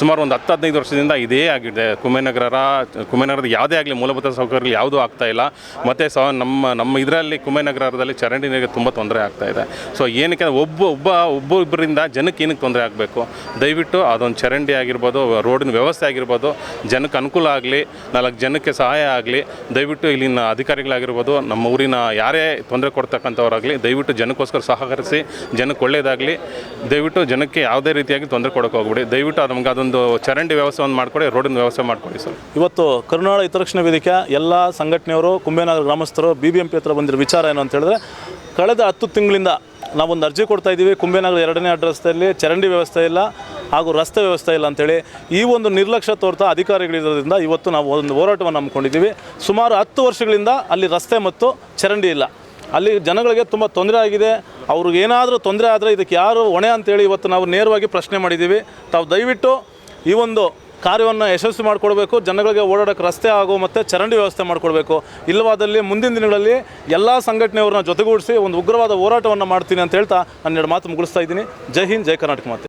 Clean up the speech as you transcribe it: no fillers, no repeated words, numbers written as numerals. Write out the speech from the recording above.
ಸುಮಾರು ಒಂದು 10-15 ವರ್ಷದಿಂದ ಇದೇ ಆಗಿದೆ. ಕುಂಭನಗರದ ಯಾವುದೇ ಆಗಲಿ ಮೂಲಭೂತ ಸೌಕರ್ಯಗಳು ಯಾವುದೂ ಆಗ್ತಾಯಿಲ್ಲ. ಮತ್ತು ನಮ್ಮ ಇದರಲ್ಲಿ ಕುಂಭನಗರದಲ್ಲಿ ಚರಂಡಿ ನೀರಿಗೆ ತುಂಬ ತೊಂದರೆ ಆಗ್ತಾಯಿದೆ. ಸೊ ಏನಕ್ಕೆ ಒಬ್ಬೊಬ್ಬರಿಂದ ಜನಕ್ಕೆ ಏನಕ್ಕೆ ತೊಂದರೆ ಆಗಬೇಕು? ದಯವಿಟ್ಟು ಅದೊಂದು ಚರಂಡಿ ಆಗಿರ್ಬೋದು, ರೋಡಿನ ವ್ಯವಸ್ಥೆ ಆಗಿರ್ಬೋದು, ಜನಕ್ಕೆ ಅನುಕೂಲ ಆಗಲಿ, 4 ಜನಕ್ಕೆ ಸಹಾಯ ಆಗಲಿ. ದಯವಿಟ್ಟು ಇಲ್ಲಿನ ಅಧಿಕಾರಿಗಳಾಗಿರ್ಬೋದು, ನಮ್ಮ ಊರಿನ ಯಾರೇ ತೊಂದರೆ ಕೊಡ್ತಕ್ಕಂಥವ್ರಾಗಲಿ, ದಯವಿಟ್ಟು ಜನಕ್ಕೋಸ್ಕರ ಸಹಕರಿಸಿ, ಜನಕ್ಕೆ ಒಳ್ಳೆಯದಾಗಲಿ. ದಯವಿಟ್ಟು ಜನಕ್ಕೆ ಯಾವುದೇ ರೀತಿಯಾಗಿ ತೊಂದರೆ ಕೊಡೋಕೆ ಹೋಗ್ಬಿಡಿ. ದಯವಿಟ್ಟು ನಮಗೆ ಅದೊಂದು ಚರಂಡಿ ವ್ಯವಸ್ಥೆ ಒಂದು ಮಾಡಿಕೊಡಿ, ರೋಡಿನ ವ್ಯವಸ್ಥೆ ಮಾಡಿಕೊಡಿ ಸರ್. ಇವತ್ತು ಕರುನಾಡ ಹಿತರಕ್ಷಣಾ ವೇದಿಕೆ ಎಲ್ಲ ಸಂಘಟನೆಯವರು, ಕುಂಭನಗರ ಗ್ರಾಮಸ್ಥರು BBMP ಹತ್ರ ಬಂದಿರೋ ವಿಚಾರ ಏನು ಅಂತ ಹೇಳಿದ್ರೆ, ಕಳೆದ 10 ತಿಂಗಳಿಂದ ನಾವೊಂದು ಅರ್ಜಿ ಕೊಡ್ತಾ ಇದ್ದೀವಿ. ಕುಂಭನಗರ 2ನೇ ಅಡ್ಡ ರಸ್ತೆಯಲ್ಲಿ ಚರಂಡಿ ವ್ಯವಸ್ಥೆ ಇಲ್ಲ ಹಾಗೂ ರಸ್ತೆ ವ್ಯವಸ್ಥೆ ಇಲ್ಲ ಅಂತೇಳಿ ಈ ಒಂದು ನಿರ್ಲಕ್ಷ್ಯ ತೋರ್ತಾ ಅಧಿಕಾರಿಗಳಿರೋದ್ರಿಂದ ಇವತ್ತು ನಾವು ಒಂದು ಹೋರಾಟವನ್ನು ಹಮ್ಮಿಕೊಂಡಿದ್ದೀವಿ. ಸುಮಾರು 10 ವರ್ಷಗಳಿಂದ ಅಲ್ಲಿ ರಸ್ತೆ ಮತ್ತು ಚರಂಡಿ ಇಲ್ಲ. ಅಲ್ಲಿ ಜನಗಳಿಗೆ ತುಂಬ ತೊಂದರೆ ಆಗಿದೆ. ಅವ್ರಿಗೆ ಏನಾದರೂ ತೊಂದರೆ ಆದರೆ ಇದಕ್ಕೆ ಯಾರು ಹೊಣೆ ಅಂತೇಳಿ ಇವತ್ತು ನಾವು ನೇರವಾಗಿ ಪ್ರಶ್ನೆ ಮಾಡಿದ್ದೀವಿ. ತಾವು ದಯವಿಟ್ಟು ಈ ಒಂದು ಕಾರ್ಯವನ್ನು ಯಶಸ್ವಿ ಮಾಡಿಕೊಡ್ಬೇಕು. ಜನಗಳಿಗೆ ಓಡಾಡೋಕ್ಕೆ ರಸ್ತೆ ಹಾಗೂ ಮತ್ತು ಚರಂಡಿ ವ್ಯವಸ್ಥೆ ಮಾಡಿಕೊಡ್ಬೇಕು. ಇಲ್ಲವಾದಲ್ಲಿ ಮುಂದಿನ ದಿನಗಳಲ್ಲಿ ಎಲ್ಲ ಸಂಘಟನೆಯವ್ರನ್ನ ಜೊತೆಗೂಡಿಸಿ ಒಂದು ಉಗ್ರವಾದ ಹೋರಾಟವನ್ನು ಮಾಡ್ತೀನಿ ಅಂತ ಹೇಳ್ತಾ 12 ಮಾತು ಮುಗಿಸ್ತಾ ಇದ್ದೀನಿ. ಜೈ ಹಿಂದ್, ಜೈ ಕರ್ನಾಟಕ ಮಾತೆ.